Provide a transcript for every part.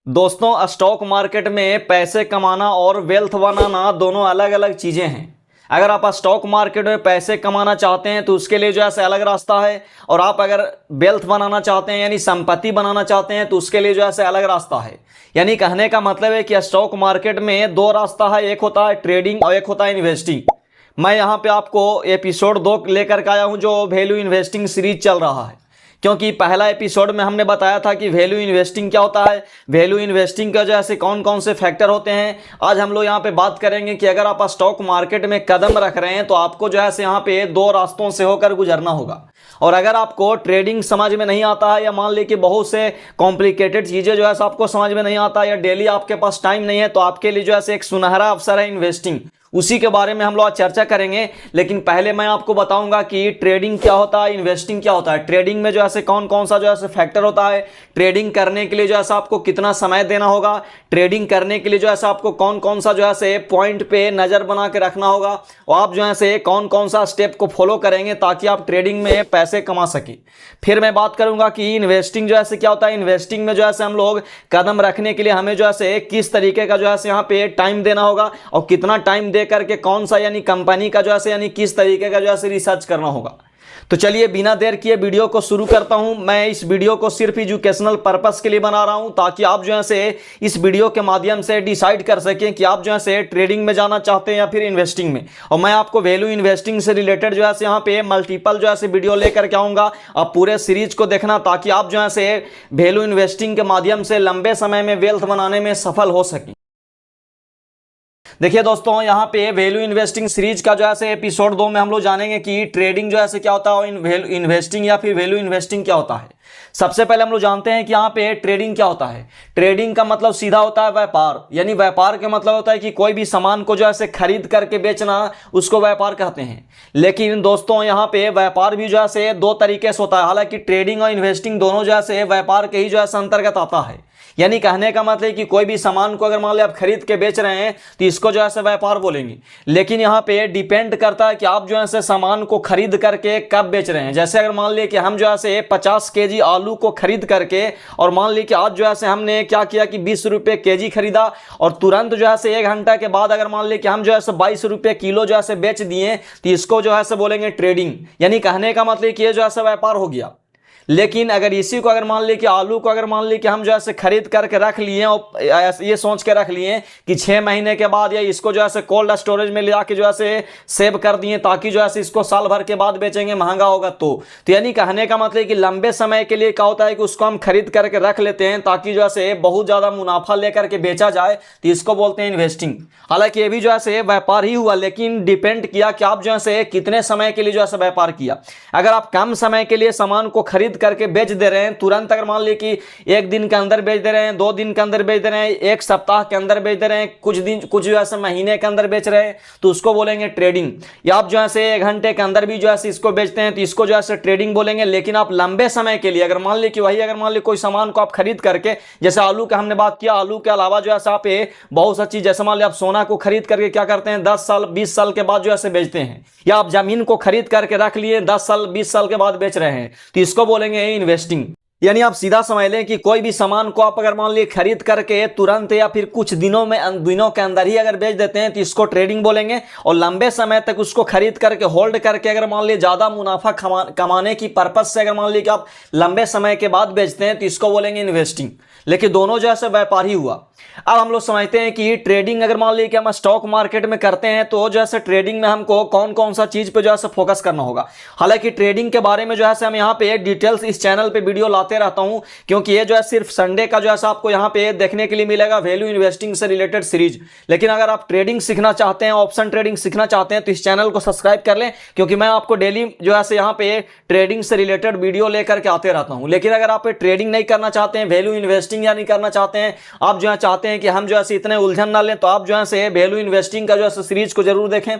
दोस्तों, stock market में पैसे कमाना और वेल्थ बनाना दोनों अलग अलग चीज़ें हैं। अगर आप स्टॉक मार्केट में पैसे कमाना चाहते हैं तो उसके लिए जो है अलग रास्ता है, और आप अगर वेल्थ बनाना चाहते हैं यानी संपत्ति बनाना चाहते हैं तो उसके लिए जो है अलग रास्ता है। यानी कहने का मतलब है कि स्टॉक मार्केट में दो रास्ता है, एक होता है ट्रेडिंग और एक होता है इन्वेस्टिंग। मैं यहाँ पे आपको एपिसोड 2 लेकर के आया हूँ जो वैल्यू इन्वेस्टिंग सीरीज चल रहा है, क्योंकि पहला एपिसोड में हमने बताया था कि वैल्यू इन्वेस्टिंग क्या होता है, वैल्यू इन्वेस्टिंग का जैसे कौन कौन से फैक्टर होते हैं। आज हम लोग यहाँ पे बात करेंगे कि अगर आप स्टॉक मार्केट में कदम रख रहे हैं तो आपको जो है यहाँ पे दो रास्तों से होकर गुजरना होगा। और अगर आपको ट्रेडिंग समझ में नहीं आता है, या मान लीजिए कि बहुत से कॉम्प्लिकेटेड चीज़ें जो है आपको समझ में नहीं आता, या डेली आपके पास टाइम नहीं है, तो आपके लिए जो है एक सुनहरा अवसर है इन्वेस्टिंग। उसी के बारे में हम लोग आज चर्चा करेंगे। लेकिन पहले मैं आपको बताऊंगा कि ट्रेडिंग क्या होता है, इन्वेस्टिंग क्या होता है, ट्रेडिंग में जो है कौन कौन सा जो है फैक्टर होता है, ट्रेडिंग करने के लिए जो है आपको कितना समय देना होगा, ट्रेडिंग करने के लिए जो है आपको कौन कौन सा जो है पॉइंट पे नज़र बना के रखना होगा, और आप जो है कौन कौन सा स्टेप को फॉलो करेंगे ताकि आप ट्रेडिंग में पैसे कमा सकें। फिर मैं बात करूंगा कि इन्वेस्टिंग जो है क्या होता है। इन्वेस्टिंग में जो है हम लोग कदम रखने के लिए हमें जो है किस तरीके का जो है यहाँ पे टाइम देना होगा, और कितना टाइम दे करके कौन सा यानी कंपनी का जो है यानी किस तरीके का जो है रिसर्च करना होगा। तो चलिए बिना देर किए वीडियो को शुरू करता हूं। मैं इस वीडियो को सिर्फ एजुकेशनल पर्पस के लिए बना रहा हूं, ताकि आप जो है इस वीडियो के माध्यम से डिसाइड कर सकें कि आप जो है ट्रेडिंग में जाना चाहते हैं या फिर इन्वेस्टिंग में। और मैं आपको वैल्यू इन्वेस्टिंग से रिलेटेड जो है यहाँ पे मल्टीपल जो है वीडियो लेकर के आऊँगा। आप पूरे सीरीज को देखना ताकि आप जो है वैल्यू इन्वेस्टिंग के माध्यम से लंबे समय में वेल्थ बनाने में सफल हो सकें। देखिए दोस्तों, यहाँ पे वैल्यू इन्वेस्टिंग सीरीज का जो है एपिसोड 2 में हम लोग जानेंगे कि ट्रेडिंग जो है क्या होता है, और इन्वेस्टिंग या फिर वैल्यू इन्वेस्टिंग क्या होता है। सबसे पहले हम लोग जानते हैं कि यहाँ पे ट्रेडिंग क्या होता है। ट्रेडिंग का मतलब सीधा होता है व्यापार, यानी व्यापार का मतलब होता है कि कोई भी सामान को जो है खरीद करके बेचना, उसको व्यापार कहते हैं। लेकिन दोस्तों, यहाँ पे व्यापार भी जो है दो तरीके से होता है। हालांकि ट्रेडिंग और इन्वेस्टिंग दोनों जो है व्यापार के ही जो है अंतर्गत आता है। यानी कहने का मतलब कि कोई भी सामान को अगर मान लिया आप खरीद के बेच रहे हैं तो इसको जो है व्यापार बोलेंगे। लेकिन यहाँ पे डिपेंड करता है कि आप जो है सामान को खरीद करके कब बेच रहे हैं। जैसे अगर मान लिया कि हम जो है 50 केजी आलू को खरीद करके, और मान ली कि आज जो है हमने क्या किया कि 20 रुपये केजी खरीदा, और तुरंत जो है 1 घंटा के बाद अगर मान ली कि हम जो है 22 रुपये किलो जो है बेच दिए, तो इसको जो है बोलेंगे ट्रेडिंग। यानी कहने का मतलब कि ये जो है व्यापार हो गया। लेकिन अगर इसी को अगर मान ली कि आलू को अगर मान ली कि हम जो है खरीद करके रख लिए, और ये सोच के रख लिए कि 6 महीने के बाद, या इसको जो है कोल्ड स्टोरेज में ले आके जो है सेव कर दिए ताकि जो है इसको साल भर के बाद बेचेंगे, महंगा होगा तो यानी कहने का मतलब कि लंबे समय के लिए क्या होता है कि उसको हम खरीद करके रख लेते हैं ताकि जो है बहुत ज़्यादा मुनाफा लेकर के बेचा जाए, तो इसको बोलते हैं इन्वेस्टिंग। हालांकि ये भी जो है व्यापार ही हुआ, लेकिन डिपेंड किया कि आप जो है कितने समय के लिए जो है व्यापार किया। अगर आप कम समय के लिए सामान को खरीद करके बेच दे रहे हैं तुरंत, अगर मान ली कि 1 दिन के अंदर बेच दे रहे हैं, 2 दिन के अंदर बेच दे रहे हैं, 1 सप्ताह के अंदर बेच दे रहे हैं, कुछ जो है महीने के अंदर बेच रहे हैं, तो उसको बोलेंगे ट्रेडिंग। या आप जो है 1 घंटे के अंदर भी जो है इसको बेचते हैं तो इसको जो है ट्रेडिंग बोलेंगे। लेकिन आप लंबे समय के लिए अगर मान ली कि वही अगर मान ली कोई सामान को आप खरीद करके, जैसे आलू का हमने बात किया, आलू के अलावा जो है आप बहुत सा चीज, जैसे मान ली आप सोना को खरीद करके क्या करते हैं 10 साल 20 साल के बाद जो है बेचते हैं, या आप जमीन को खरीद करके रख लिए 10 साल 20 साल के बाद बेच रहे हैं, तो इसको बोलेंगे इन्वेस्टिंग। यानी आप सीधा समझ लें कि कोई भी सामान को आप अगर मान लीजिए खरीद करके तुरंत या फिर कुछ दिनों के अंदर ही अगर बेच देते हैं तो इसको ट्रेडिंग बोलेंगे। और लंबे समय तक उसको खरीद करके होल्ड करके अगर मान लीजिए ज़्यादा मुनाफा कमाने की पर्पज से अगर मान लीजिए कि आप लंबे समय के बाद बेचते हैं तो इसको बोलेंगे इन्वेस्टिंग। लेकिन दोनों जो है व्यापार ही हुआ। अब हम लोग समझते हैं कि ट्रेडिंग अगर मान लीजिए कि हम स्टॉक मार्केट में करते हैं तो जैसे ट्रेडिंग में हमको कौन कौन सा चीज पे जो है फोकस करना होगा। हालांकि ट्रेडिंग के बारे में जो है हम यहाँ पे डिटेल्स इस चैनल पे वीडियो लाते रहता हूँ, क्योंकि ये जो है सिर्फ संडे का जो है आपको यहाँ पे देखने के लिए मिलेगा वैल्यू इन्वेस्टिंग से रिलेटेड सीरीज। लेकिन अगर आप ट्रेडिंग सीखना चाहते हैं, ऑप्शन ट्रेडिंग सीखना चाहते हैं, तो इस चैनल को सब्सक्राइब कर लें, क्योंकि मैं आपको डेली जो है यहाँ पे ट्रेडिंग से रिलेटेड वीडियो लेकर के आते रहता हूँ। लेकिन अगर आप ट्रेडिंग नहीं करना चाहते हैं, वैल्यू इन्वेस्टिंग या नहीं करना चाहते हैं, आप जो है चाहते हैं कि हम जो है इतने उलझन ना लें, तो आप जो है वैल्यू इन्वेस्टिंग का जो है सीरीज को जरूर देखें।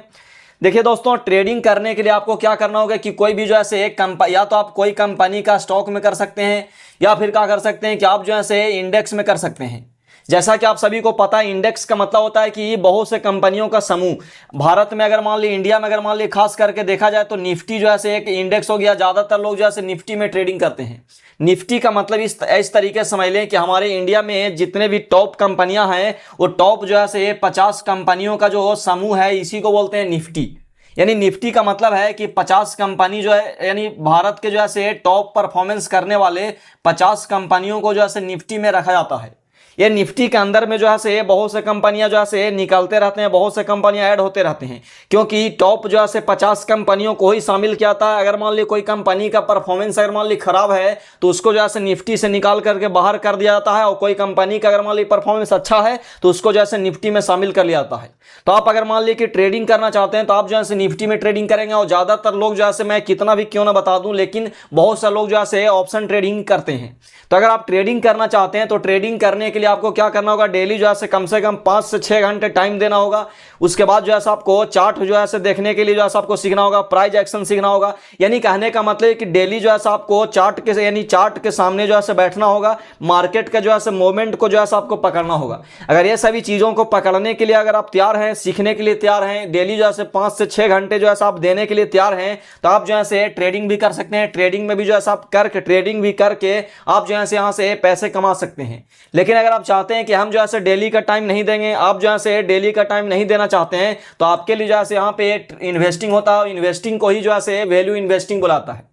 देखिए दोस्तों, ट्रेडिंग करने के लिए आपको क्या करना होगा कि कोई भी जो है एक कंपनी, या तो आप कोई कंपनी का स्टॉक में कर सकते हैं, या फिर क्या कर सकते हैं कि आप जो है इंडेक्स में कर सकते हैं। जैसा कि आप सभी को पता है, इंडेक्स का मतलब होता है कि बहुत से कंपनियों का समूह। भारत में अगर मान ली, इंडिया में अगर मान ली खास करके देखा जाए तो निफ्टी जो है एक इंडेक्स हो गया। ज़्यादातर लोग जो है निफ्टी में ट्रेडिंग करते हैं। निफ्टी का मतलब इस तरीके से समझ लें कि हमारे इंडिया में जितने भी टॉप कंपनियां हैं, वो टॉप जो है 50 कंपनियों का जो समूह है, इसी को बोलते हैं निफ्टी। यानी निफ्टी का मतलब है कि 50 कंपनी जो है, यानी भारत के जो है टॉप परफॉर्मेंस करने वाले 50 कंपनियों को जो है निफ्टी में रखा जाता है। ये निफ्टी के अंदर में जो है बहुत से कंपनियां जो है निकलते रहते हैं, बहुत से कंपनियां ऐड होते रहते हैं, क्योंकि टॉप जो है 50 कंपनियों को ही शामिल किया था। अगर मान ली कोई कंपनी का परफॉर्मेंस अगर मान ली खराब है तो उसको जो है निफ्टी से निकाल करके बाहर कर दिया जाता है, और कोई कंपनी का अगर मान ली परफॉर्मेंस अच्छा है तो उसको जो है निफ्टी में शामिल कर लिया जाता है। तो आप अगर मान ली कि ट्रेडिंग करना चाहते हैं तो आप जो है निफ्टी में ट्रेडिंग करेंगे। और ज़्यादातर लोग जो है, मैं कितना भी क्यों ना बता दूं, लेकिन बहुत से लोग जो है ऑप्शन ट्रेडिंग करते हैं। तो अगर आप ट्रेडिंग करना चाहते हैं तो ट्रेडिंग करने के लिए आपको क्या करना होगा, डेली जो है कम से कम 5 से 6 घंटे टाइम देना होगा। उसके बाद जो है आपको चार्ट जो है देखने के लिए जो है आपको सीखना होगा, प्राइस एक्शन सीखना होगा। यानी कहने का मतलब है कि डेली जो है आपको चार्ट के, यानी चार्ट के सामने जो है बैठना होगा, मार्केट के जो है मूवमेंट को जो है आपको पकड़ना होगा। अगर ये सभी चीज़ों को पकड़ने के लिए अगर आप तैयार हैं, सीखने के लिए तैयार हैं, डेली जो है 5 से 6 घंटे जो है आप देने के लिए तैयार हैं, तो आप जो है ट्रेडिंग भी कर सकते हैं। ट्रेडिंग में भी जो है आप ट्रेडिंग भी करके आप जो है यहाँ से पैसे कमा सकते हैं। लेकिन अगर आप चाहते हैं कि हम जो है डेली का टाइम नहीं देंगे, आप जो है डेली का टाइम नहीं देना चाहते हैं, तो आपके लिए जो है यहाँ पे इन्वेस्टिंग होता है। इन्वेस्टिंग को ही जो है वैल्यू इन्वेस्टिंग बुलाता है।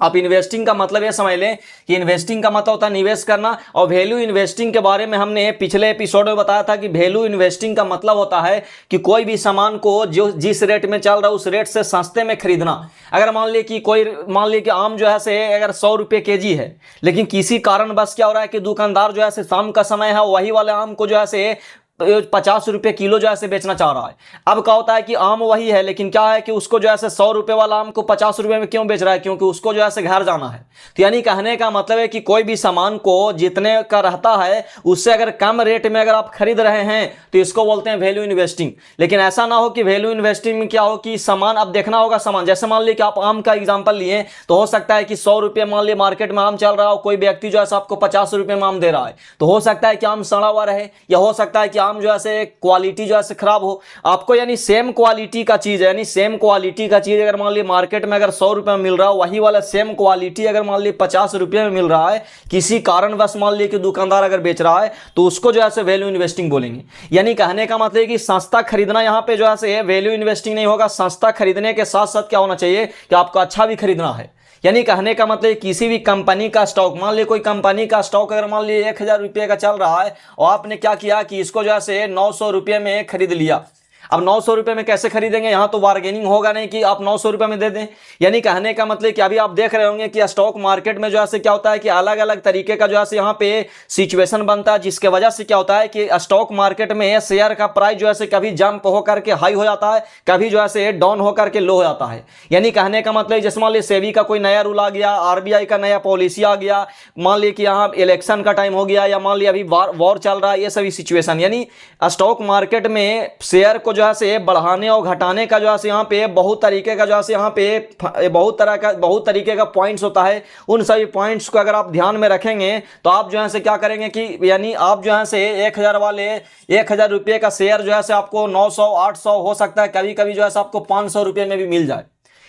आप इन्वेस्टिंग का मतलब ये समझ लें कि इन्वेस्टिंग का मतलब होता है निवेश करना। और वैल्यू इन्वेस्टिंग के बारे में हमने पिछले एपिसोड में बताया था कि वैल्यू इन्वेस्टिंग का मतलब होता है कि कोई भी सामान को जो जिस रेट में चल रहा है उस रेट से सस्ते में खरीदना। अगर मान ली कि आम जो है अगर 100 रुपये केजी है, लेकिन किसी कारण बस क्या हो रहा है कि दुकानदार जो है शाम का समय है, वही वाले आम को जो है 50 रुपये किलो जो है बेचना चाह रहा है। अब क्या होता है कि आम वही है, लेकिन क्या है कि उसको जो है 100 रुपये वाला आम को 50 रुपये में क्यों बेच रहा है, क्योंकि उसको जो है घर जाना है। तो यानी कहने का मतलब है कि कोई भी सामान को जितने का रहता है उससे अगर कम रेट में अगर आप खरीद रहे हैं तो इसको बोलते हैं वैल्यू इन्वेस्टिंग। लेकिन ऐसा ना हो कि वैल्यू इन्वेस्टिंग में क्या हो कि सामान, अब देखना होगा सामान, जैसे मान ली कि आप आम का एग्जाम्पल लिए, तो हो सकता है कि 100 रुपये मान ली मार्केट में आम चल रहा हो, कोई व्यक्ति जो है आपको 50 रुपये में आम दे रहा है, तो हो सकता है कि आम सड़ा हुआ रहे, या हो सकता है कि आम जो है क्वालिटी जो है खराब हो। आपको यानी सेम क्वालिटी का चीज है, यानी सेम क्वालिटी का चीज अगर मान ली मार्केट में अगर 100 रुपये में मिल रहा हो, वही वाला सेम क्वालिटी अगर मान ली 50 रुपये में मिल रहा है, किसी कारणवश मान ली कि दुकानदार अगर बेच रहा है, तो उसको जो है वैल्यू इन्वेस्टिंग बोलेंगे। यानी कहने का मतलब है कि सस्ता खरीदना यहाँ पे जो है वैल्यू इन्वेस्टिंग नहीं होगा। सस्ता खरीदने के साथ साथ क्या होना चाहिए कि आपको अच्छा भी खरीदना है। यानी कहने का मतलब किसी भी कंपनी का स्टॉक, मान ली कोई कंपनी का स्टॉक अगर मान ली 1000 रुपये का चल रहा है, और आपने क्या किया कि इसको जो है 900 रुपये में खरीद लिया। अब 900 रुपये में कैसे खरीदेंगे, यहाँ तो बार्गेनिंग होगा नहीं कि आप 900 रुपये में दे दें। यानी कहने का मतलब कि अभी आप देख रहे होंगे कि स्टॉक मार्केट में जो है क्या होता है कि अलग अलग तरीके का जो है यहाँ पे सिचुएशन बनता है, जिसके वजह से क्या होता है कि स्टॉक मार्केट में शेयर का प्राइस जो है कभी जंप होकर के हाई हो जाता है, कभी जो है डाउन होकर के लो हो जाता है। यानी कहने का मतलब जैसे मान ली सेबी का कोई नया रूल आ गया, RBI का नया पॉलिसी आ गया, मान ली कि यहाँ इलेक्शन का टाइम हो गया, या मान ली अभी वॉर चल रहा है, ये सभी सिचुएशन, यानी स्टॉक मार्केट में शेयर को जो है बढ़ाने और घटाने का जो है यहाँ पे बहुत तरीके का जो है यहाँ पे बहुत तरीके का पॉइंट्स होता है। उन सभी पॉइंट्स को अगर आप ध्यान में रखेंगे तो आप जो है क्या करेंगे कि यानी आप जो है 1000 वाले 1000 रुपये का शेयर जो है आपको 900 800 हो सकता है, कभी कभी जो है आपको 500 रुपये में भी मिल जाए।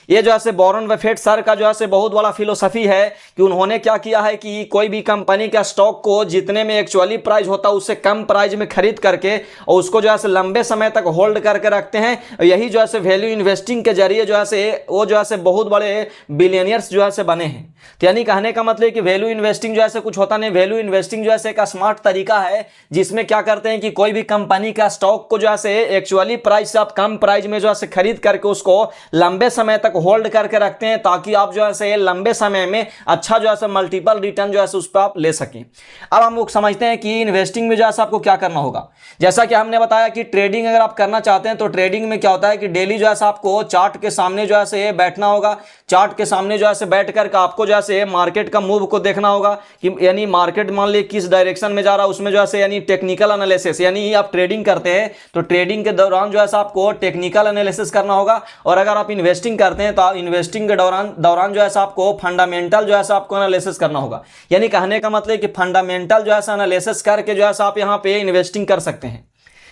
ये जो है वॉरेन बफेट सर का जो है बहुत बड़ा फिलोसफी है कि उन्होंने क्या किया है कि कोई भी कंपनी का स्टॉक को जितने में एक्चुअली प्राइस होता है उससे कम प्राइस में खरीद करके और उसको जो है लंबे समय तक होल्ड करके रखते हैं। यही जो है वैल्यू इन्वेस्टिंग के जरिए जो है वो जो है बहुत बड़े बिलियनियर्स जो है बने हैं। तो यानी कहने का मतलब कि वैल्यू इन्वेस्टिंग जो है कुछ होता नहीं। वैल्यू इन्वेस्टिंग जो है एक स्मार्ट तरीका है जिसमें क्या करते हैं कि कोई भी कंपनी का स्टॉक को जो है एक्चुअली प्राइस से आप कम प्राइस में जो है खरीद करके उसको लंबे समय तक होल्ड करके रखते हैं, ताकि आप जो है लंबे समय में अच्छा जो है मल्टीपल रिटर्न जो है उस पर आप ले सकें। अब हम लोग समझते हैं कि इन्वेस्टिंग में जो है आपको क्या करना होगा। जैसा कि हमने बताया कि ट्रेडिंग अगर आप करना चाहते हैं तो ट्रेडिंग में क्या होता है कि डेली जो है आपको चार्ट के सामने जो है बैठना होगा। चार्ट के सामने जो है बैठ करके आपको जो है मार्केट का मूव को देखना होगा कि यानी मार्केट मान ली किस डायरेक्शन में जा रहा है, उसमें जो है यानी टेक्निकल एनालिसिस, यानी आप ट्रेडिंग करते हैं तो ट्रेडिंग के दौरान जो है आपको टेक्निकल एनालिसिस करना होगा। और अगर आप इन्वेस्टिंग करते करते हैं तो इन्वेस्टिंग के दौरान जो है आपको फंडामेंटल जो है आपको एनालिसिस करना होगा। यानी कहने का मतलब कि फंडामेंटल जो है एनालिसिस करके जो है आप यहाँ पे इन्वेस्टिंग कर सकते हैं।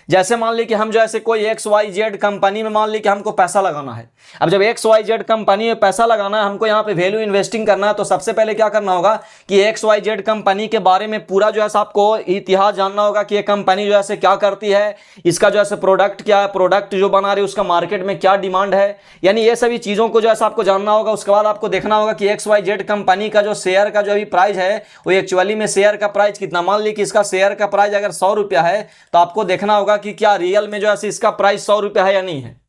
जैसे मान ली कि हम जो ऐसे कोई XYZ कंपनी में मान ली कि हमको पैसा लगाना है। अब जब XYZ कंपनी में पैसा लगाना है, हमको यहाँ पे वैल्यू इन्वेस्टिंग करना है, तो सबसे पहले क्या करना होगा कि XYZ कंपनी के बारे में पूरा जो है आपको इतिहास जानना होगा कि ये कंपनी जो है क्या करती है, इसका जो है प्रोडक्ट क्या है, प्रोडक्ट जो बना रही है उसका मार्केट में क्या डिमांड है, यानी ये सभी चीज़ों को जो है आपको जानना होगा। उसके बाद आपको देखना होगा कि XYZ कंपनी का जो शेयर का जो अभी प्राइस है वो एक्चुअली में शेयर का प्राइस कितना, मान ली कि इसका शेयर का प्राइस अगर 100 रुपया है तो आपको देखना होगा कि क्या रियल में जो है इसका प्राइस 100 रुपया है या नहीं है।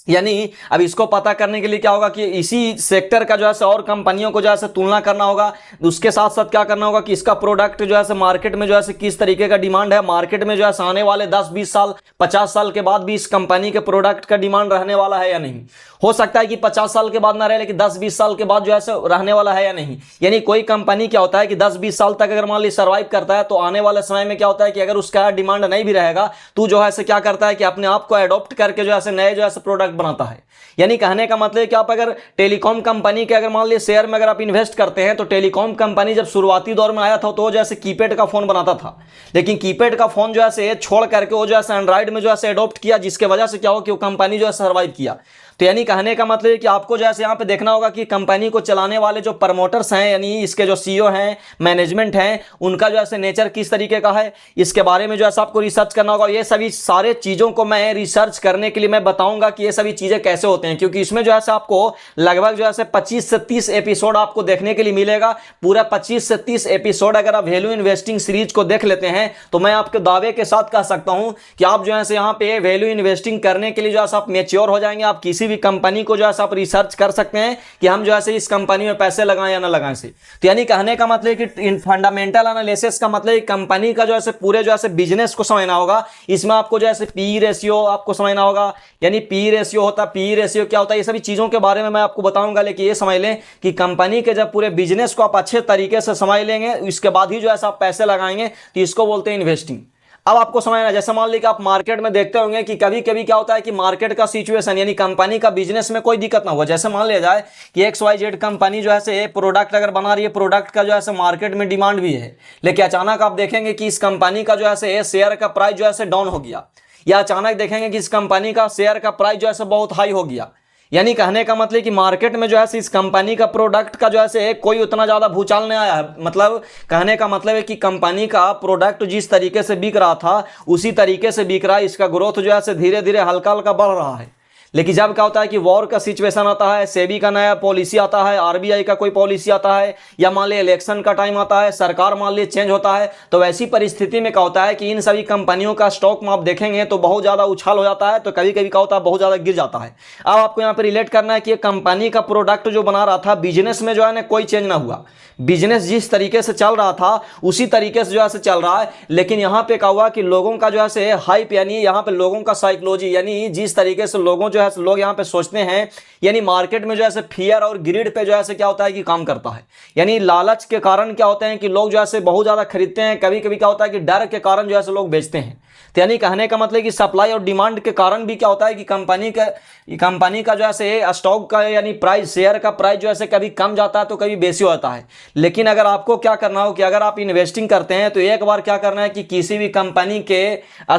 यानी अब इसको पता करने के लिए क्या होगा कि इसी सेक्टर का जो है और कंपनियों को जो है तुलना करना होगा। उसके साथ साथ क्या करना होगा कि इसका प्रोडक्ट जो है मार्केट में जो है किस तरीके का डिमांड है, मार्केट में जो है आने वाले 10-20 साल 50 साल के बाद भी इस कंपनी के प्रोडक्ट का डिमांड रहने वाला है या नहीं। हो सकता है कि 50 साल के बाद ना रहे, लेकिन 10-20 साल के बाद जो है रहने वाला है या नहीं। यानी कोई कंपनी क्या होता है कि 10-20 साल तक अगर मान ली सर्वाइव करता है तो आने वाले समय में क्या होता है कि अगर उसका डिमांड नहीं भी रहेगा तो जो है क्या करता है कि अपने आप को एडॉप्ट करके जो है नए जो है प्रोडक्ट बनाता है। यानी कहने का मतलब कि आप अगर टेलीकॉम कंपनी के अगर मान लीजिए शेयर में अगर आप इन्वेस्ट करते हैं तो टेलीकॉम कंपनी जब शुरुआती दौर में आया था तो जैसे कीपैड का फोन बनाता था, लेकिन कीपैड का फोन जो है छोड़ करके वो जो है एंड्रॉइड में जो है एडॉप्ट किया, जिसके वजह से क्या हो कि वो कंपनी जो है सर्वाइव किया। तो यानी कहने का मतलब है कि आपको जो है यहाँ पे देखना होगा कि कंपनी को चलाने वाले जो प्रमोटर्स हैं, यानी इसके जो सीईओ हैं, मैनेजमेंट हैं, उनका जो है नेचर किस तरीके का है, इसके बारे में जो है आपको रिसर्च करना होगा। ये सभी सारे चीज़ों को मैं रिसर्च करने के लिए मैं बताऊंगा कि ये सभी चीज़ें कैसे होते हैं, क्योंकि इसमें जो है आपको लगभग जो है 25 से 30 एपिसोड आपको देखने के लिए मिलेगा। पूरा 25 से 30 एपिसोड अगर आप वैल्यू इन्वेस्टिंग सीरीज को देख लेते हैं तो मैं आपके दावे के साथ कह सकता हूं कि आप जो है यहाँ पे वैल्यू इन्वेस्टिंग करने के लिए जो है आप मैच्योर हो जाएंगे। आप किसी भी कंपनी को जो है आप रिसर्च कर सकते हैं कि हम जो है इस कंपनी में पैसे लगाएं या ना लगाएं से। तो यानी कहने का मतलब कि फंडामेंटल एनालिसिस का मतलब कंपनी का जो है पूरे जो है बिजनेस को समझना होगा। इसमें आपको जो है पी रेशियो आपको समझना होगा, यानी पी रेशियो होता है, पी रेशियो क्या होता है, ये सभी चीजों के बारे में मैं आपको बताऊंगा। लेकिन ये समझ लें कि कंपनी के जब पूरे बिजनेस को आप अच्छे तरीके से समझ लेंगे इसके बाद ही जो है आप पैसे लगाएंगे, तो इसको बोलते हैं इन्वेस्टिंग। अब आपको समझना, जैसे मान लीजिए कि आप मार्केट में देखते होंगे कि कभी कभी क्या होता है कि मार्केट का सिचुएशन यानी कंपनी का बिजनेस में कोई दिक्कत ना हो। जैसे मान लिया जाए कि XYZ कंपनी जो है प्रोडक्ट अगर बना रही है, प्रोडक्ट का जो है मार्केट में डिमांड भी है, लेकिन अचानक आप देखेंगे कि इस कंपनी का जो है शेयर का प्राइस जो है डाउन हो गया, या अचानक देखेंगे कि इस कंपनी का शेयर का प्राइस जो है बहुत हाई हो गया। यानी कहने का मतलब कि मार्केट में जो है इस कंपनी का प्रोडक्ट का जो है कोई उतना ज़्यादा भूचाल नहीं आया है। मतलब कहने का मतलब है कि कंपनी का प्रोडक्ट जिस तरीके से बिक रहा था उसी तरीके से बिक रहा है, इसका ग्रोथ जो है धीरे धीरे हल्का हल्का बढ़ रहा है। लेकिन जब क्या होता है कि वॉर का सिचुएशन आता है, सेबी का नया पॉलिसी आता है, RBI का कोई पॉलिसी आता है, या मान लीजिए इलेक्शन का टाइम आता है, सरकार मान लीजिए चेंज होता है, तो वैसी परिस्थिति में क्या होता है कि इन सभी कंपनियों का स्टॉक में आप देखेंगे तो बहुत ज़्यादा उछाल हो जाता है, तो कभी कभी क्या होता है बहुत ज़्यादा गिर जाता है। अब आपको यहाँ पर रिलेट करना है कि कंपनी का प्रोडक्ट जो बना रहा था, बिजनेस में जो है ना कोई चेंज ना हुआ, बिजनेस जिस तरीके से चल रहा था उसी तरीके से जो है चल रहा है। लेकिन यहाँ पे क्या हुआ कि लोगों का जो है हाइप, यानी यहाँ पे लोगों का साइकोलॉजी, यानी जिस तरीके से लोगों जो है लोग यहाँ पे सोचते हैं, यानी मार्केट में जो है फियर और ग्रिड पे जो है क्या होता है कि काम करता है। यानी लालच के कारण क्या होते हैं कि लोग जो है बहुत ज्यादा खरीदते हैं, कभी कभी क्या होता है कि डर के कारण जो है लोग बेचते हैं। तो यानी कहने का मतलब कि सप्लाई और डिमांड के कारण भी क्या होता है कि कंपनी का जो है स्टॉक का यानी प्राइस, शेयर का प्राइस जो है कभी कम जाता है तो कभी बेसी होता है। लेकिन अगर आपको क्या करना हो कि अगर आप इन्वेस्टिंग करते हैं तो एक बार क्या करना है कि किसी भी कंपनी के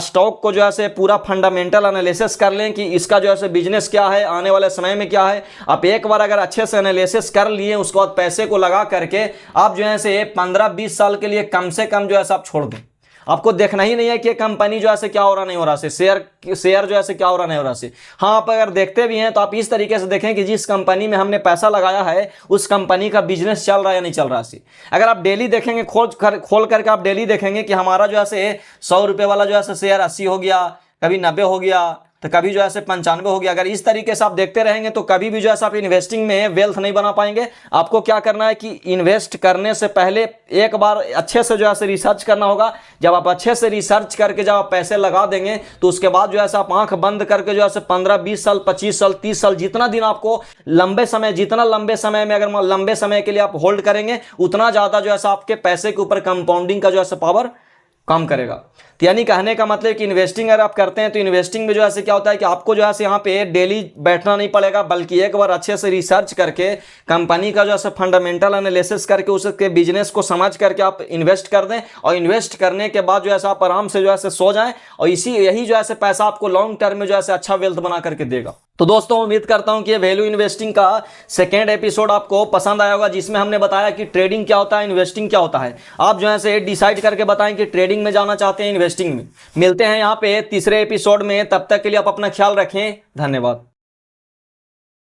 स्टॉक को जो है पूरा फंडामेंटल एनालिसिस कर लें कि इसका जो है बिजनेस क्या है, आने वाले समय में क्या है। आप एक बार अगर अच्छे से एनालिसिस कर लिए उसके बाद पैसे को लगा करके आप जो है 15-20 साल के लिए कम से कम जो है आप छोड़ दें। आपको देखना ही नहीं है कि कंपनी जो है क्या हो रहा नहीं हो रहा से, शेयर जो है क्या हो रहा नहीं हो रहा से। हाँ, आप अगर देखते भी हैं तो आप इस तरीके से देखें कि जिस कंपनी में हमने पैसा लगाया है उस कंपनी का बिजनेस चल रहा है या नहीं चल रहा से। अगर आप डेली देखेंगे, खोल करके आप डेली देखेंगे कि हमारा जो है 100 रुपये वाला जो है शेयर 80 हो गया, कभी 90 हो गया, तो कभी जो है 95 हो गया। अगर इस तरीके से आप देखते रहेंगे तो कभी भी जो है आप इन्वेस्टिंग में वेल्थ नहीं बना पाएंगे। आपको क्या करना है कि इन्वेस्ट करने से पहले एक बार अच्छे से जो है रिसर्च करना होगा। जब आप अच्छे से रिसर्च करके जब आप पैसे लगा देंगे तो उसके बाद जो है आप आंख बंद करके जो है 15-20 साल, 25 साल, 30 साल, जितना दिन आपको लंबे समय, जितना लंबे समय में अगर लंबे समय के लिए आप होल्ड करेंगे उतना ज़्यादा जो है आपके पैसे के ऊपर कंपाउंडिंग का जो है पावर कम करेगा। तो यानी कहने का मतलब कि इन्वेस्टिंग अगर आप करते हैं तो इन्वेस्टिंग में जो है क्या होता है कि आपको जो है यहाँ पे डेली बैठना नहीं पड़ेगा, बल्कि एक बार अच्छे से रिसर्च करके कंपनी का जो है फंडामेंटल एनालिसिस करके उसके बिजनेस को समझ करके आप इन्वेस्ट कर दें, और इन्वेस्ट करने के बाद जो है आप आराम से जो है सो जाएं, और यही जो है पैसा आपको लॉन्ग टर्म में जो है अच्छा वेल्थ बना करके देगा। तो दोस्तों उम्मीद करता हूं कि ये वैल्यू इन्वेस्टिंग का सेकेंड एपिसोड आपको पसंद आया होगा, जिसमें हमने बताया कि ट्रेडिंग क्या होता है, इन्वेस्टिंग क्या होता है। आप जो है डिसाइड करके बताएं कि ट्रेडिंग में जाना चाहते हैं, इन्वेस्टिंग में। मिलते हैं यहाँ पे तीसरे एपिसोड में, तब तक के लिए आप अपना ख्याल रखें। धन्यवाद।